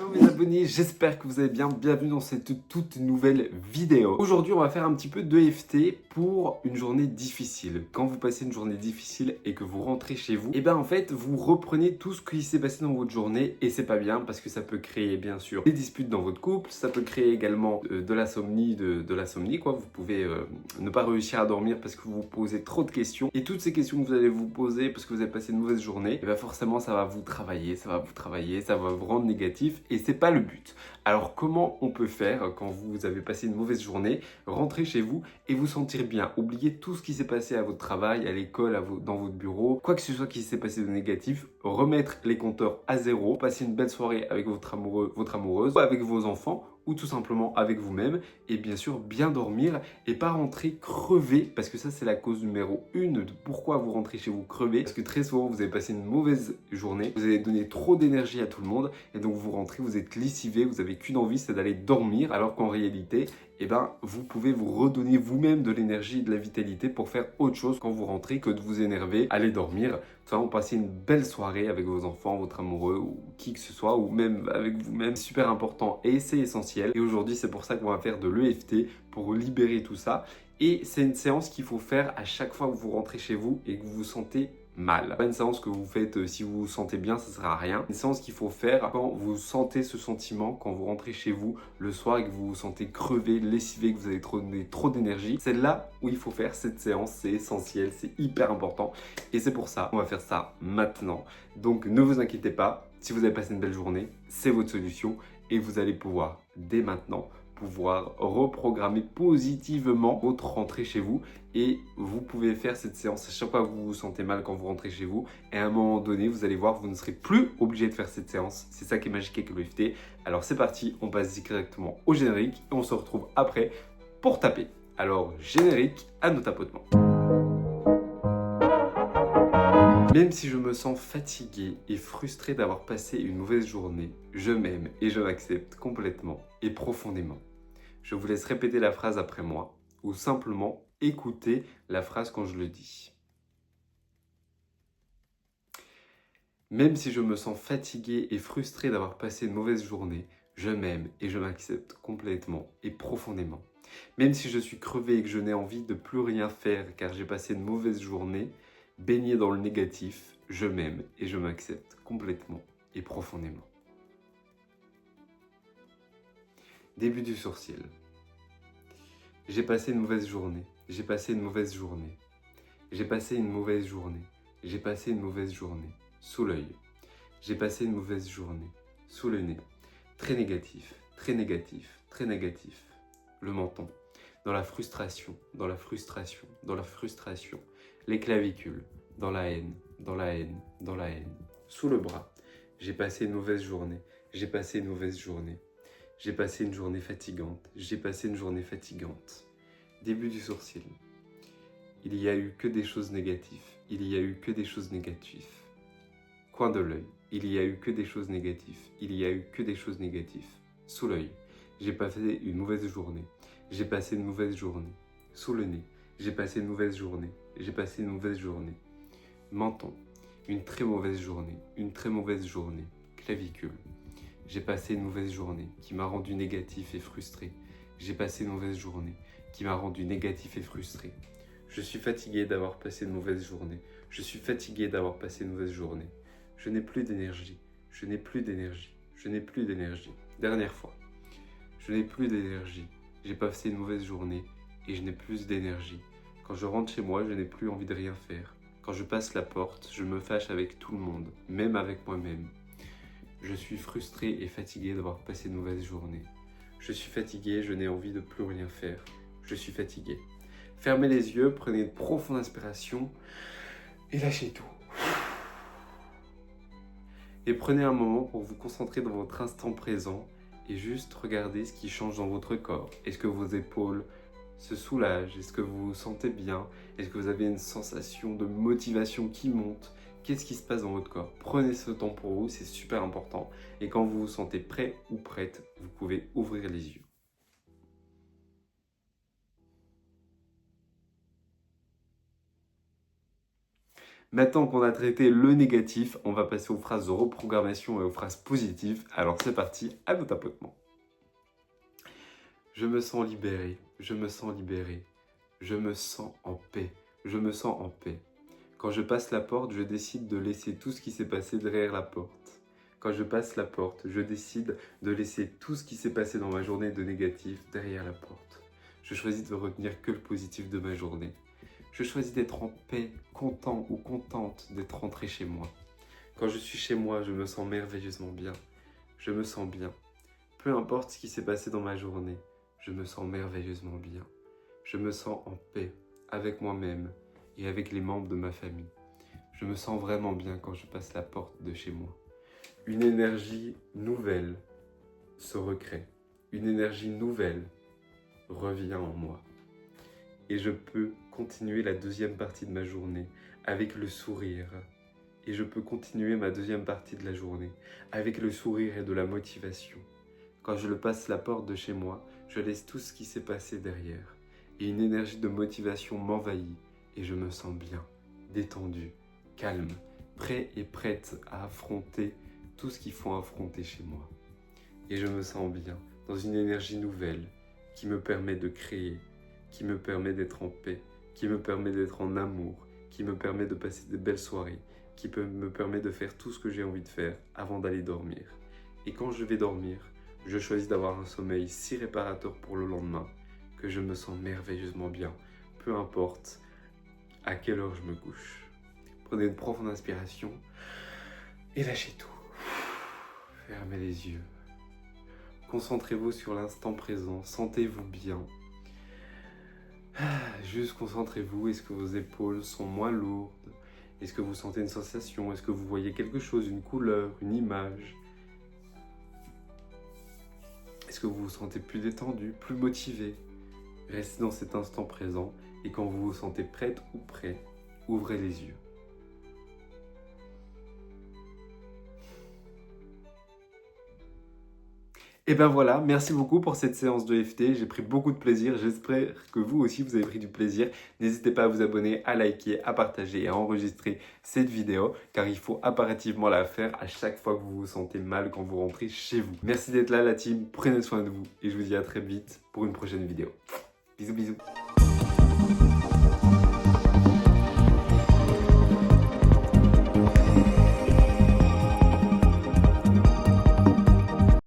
Hello mes abonnés, j'espère que vous allez bien, bienvenue dans cette toute nouvelle vidéo. Aujourd'hui on va faire un petit peu d'EFT pour une journée difficile. Quand vous passez une journée difficile et que vous rentrez chez vous, et bien en fait vous reprenez tout ce qui s'est passé dans votre journée et c'est pas bien parce que ça peut créer bien sûr des disputes dans votre couple, ça peut créer également de l'insomnie quoi. Vous pouvez ne pas réussir à dormir parce que vous vous posez trop de questions et toutes ces questions que vous allez vous poser parce que vous avez passé une mauvaise journée, et bien forcément ça va vous travailler, ça va vous rendre négatif et c'est pas le but. Alors comment on peut faire quand vous avez passé une mauvaise journée, rentrer chez vous et vous sentir bien, oublier tout ce qui s'est passé à votre travail, à l'école, dans votre bureau, quoi que ce soit qui s'est passé de négatif, remettre les compteurs à zéro, passer une belle soirée avec votre amoureux, votre amoureuse, ou avec vos enfants, ou tout simplement avec vous-même, et bien sûr bien dormir et pas rentrer crevé, parce que ça c'est la cause numéro 1 de pourquoi vous rentrez chez vous crevé, parce que très souvent vous avez passé une mauvaise journée, vous avez donné trop d'énergie à tout le monde, et donc vous rentrez, vous êtes lessivé, vous avez qu'une envie, c'est d'aller dormir, alors qu'en réalité, eh ben, vous pouvez vous redonner vous-même de l'énergie et de la vitalité pour faire autre chose quand vous rentrez que de vous énerver, aller dormir, tout simplement passer une belle soirée avec vos enfants, votre amoureux ou qui que ce soit, ou même avec vous-même. Super important et c'est essentiel. Et aujourd'hui, c'est pour ça qu'on va faire de l'EFT pour libérer tout ça. Et c'est une séance qu'il faut faire à chaque fois que vous rentrez chez vous et que vous vous sentez mal. Pas une séance que vous faites si vous vous sentez bien, ça ne sert à rien. Une séance qu'il faut faire quand vous sentez ce sentiment, quand vous rentrez chez vous le soir et que vous vous sentez crevé, lessivé, que vous avez trop d'énergie. C'est là où il faut faire cette séance, c'est essentiel, c'est hyper important. Et c'est pour ça qu'on va faire ça maintenant. Donc ne vous inquiétez pas, si vous avez passé une belle journée, c'est votre solution et vous allez pouvoir dès maintenant reprogrammer positivement votre rentrée chez vous et vous pouvez faire cette séance à chaque fois que vous vous sentez mal quand vous rentrez chez vous et à un moment donné vous allez voir vous ne serez plus obligé de faire cette séance. C'est ça qui est magique avec l'EFT. Alors c'est parti, on passe directement au générique et on se retrouve après pour taper. Alors générique, à nos tapotements. Même si je me sens fatigué et frustré d'avoir passé une mauvaise journée, je m'aime et je m'accepte complètement et profondément. Je vous laisse répéter la phrase après moi ou simplement écouter la phrase quand je le dis. Même si je me sens fatigué et frustré d'avoir passé une mauvaise journée, je m'aime et je m'accepte complètement et profondément. Même si je suis crevé et que je n'ai envie de plus rien faire car j'ai passé une mauvaise journée, baigné dans le négatif, je m'aime et je m'accepte complètement et profondément. Début du sourcil. J'ai passé une mauvaise journée. J'ai passé une mauvaise journée. J'ai passé une mauvaise journée. J'ai passé une mauvaise journée. Sous l'œil. J'ai passé une mauvaise journée. Sous le nez. Très négatif, très négatif, très négatif. Le menton. Dans la frustration, dans la frustration, dans la frustration. Les clavicules. Dans la haine, dans la haine, dans la haine. Sous le bras. J'ai passé une mauvaise journée. J'ai passé une mauvaise journée. J'ai passé une journée fatigante. J'ai passé une journée fatigante. Début du sourcil. Il n'y a eu que des choses négatives. Il n'y a eu que des choses négatives. Coin de l'œil. Il n'y a eu que des choses négatives. Il n'y a eu que des choses négatives. Sous l'œil. J'ai passé une mauvaise journée. J'ai passé une mauvaise journée. Sous le nez. J'ai passé une mauvaise journée. J'ai passé une mauvaise journée. Menton. Une très mauvaise journée. Une très mauvaise journée. Clavicule. J'ai passé une mauvaise journée qui m'a rendu négatif et frustré. J'ai passé une mauvaise journée qui m'a rendu négatif et frustré. Je suis fatigué d'avoir passé une mauvaise journée. Je suis fatigué d'avoir passé une mauvaise journée. Je n'ai plus d'énergie. Je n'ai plus d'énergie. Je n'ai plus d'énergie. Dernière fois. Je n'ai plus d'énergie. J'ai passé une mauvaise journée et je n'ai plus d'énergie. Quand je rentre chez moi, je n'ai plus envie de rien faire. Quand je passe la porte, je me fâche avec tout le monde, même avec moi-même. Je suis frustré et fatigué d'avoir passé une mauvaise journée. Je suis fatigué, je n'ai envie de plus rien faire. Je suis fatigué. Fermez les yeux, prenez une profonde inspiration et lâchez tout. Et prenez un moment pour vous concentrer dans votre instant présent et juste regardez ce qui change dans votre corps. Est-ce que vos épaules se soulagent? Est-ce que vous vous sentez bien? Est-ce que vous avez une sensation de motivation qui monte? Qu'est-ce qui se passe dans votre corps? Prenez ce temps pour vous, c'est super important. Et quand vous vous sentez prêt ou prête, vous pouvez ouvrir les yeux. Maintenant qu'on a traité le négatif, on va passer aux phrases de reprogrammation et aux phrases positives. Alors c'est parti, à nos tapotements. Je me sens libéré, je me sens libéré, je me sens en paix, je me sens en paix. Quand je passe la porte, je décide de laisser tout ce qui s'est passé derrière la porte. Quand je passe la porte, je décide de laisser tout ce qui s'est passé dans ma journée de négatif derrière la porte. Je choisis de retenir que le positif de ma journée. Je choisis d'être en paix, content ou contente d'être rentré chez moi. Quand je suis chez moi, je me sens merveilleusement bien. Je me sens bien. Peu importe ce qui s'est passé dans ma journée, je me sens merveilleusement bien. Je me sens en paix avec moi-même et avec les membres de ma famille. Je me sens vraiment bien quand je passe la porte de chez moi. Une énergie nouvelle se recrée. Une énergie nouvelle revient en moi. Et je peux continuer la deuxième partie de ma journée avec le sourire. Et je peux continuer ma deuxième partie de la journée avec le sourire et de la motivation. Quand je passe la porte de chez moi, je laisse tout ce qui s'est passé derrière. Et une énergie de motivation m'envahit et je me sens bien, détendu, calme, prêt et prête à affronter tout ce qu'il faut affronter chez moi. Et je me sens bien dans une énergie nouvelle qui me permet de créer, qui me permet d'être en paix, qui me permet d'être en amour, qui me permet de passer de belles soirées, qui me permet de faire tout ce que j'ai envie de faire avant d'aller dormir. Et quand je vais dormir, je choisis d'avoir un sommeil si réparateur pour le lendemain que je me sens merveilleusement bien, peu importe à quelle heure je me couche. Prenez une profonde inspiration et lâchez tout. Fermez les yeux. Concentrez-vous sur l'instant présent, sentez-vous bien. Juste concentrez-vous, est-ce que vos épaules sont moins lourdes? Est-ce que vous sentez une sensation? Est-ce que vous voyez quelque chose, une couleur, une image? Est-ce que vous vous sentez plus détendu, plus motivé? Restez dans cet instant présent et quand vous vous sentez prête ou prêt, ouvrez les yeux. Et ben voilà, merci beaucoup pour cette séance de FT, j'ai pris beaucoup de plaisir, j'espère que vous aussi vous avez pris du plaisir. N'hésitez pas à vous abonner, à liker, à partager et à enregistrer cette vidéo car il faut impérativement la faire à chaque fois que vous vous sentez mal quand vous rentrez chez vous. Merci d'être là la team, prenez soin de vous et je vous dis à très vite pour une prochaine vidéo. Bisous bisous.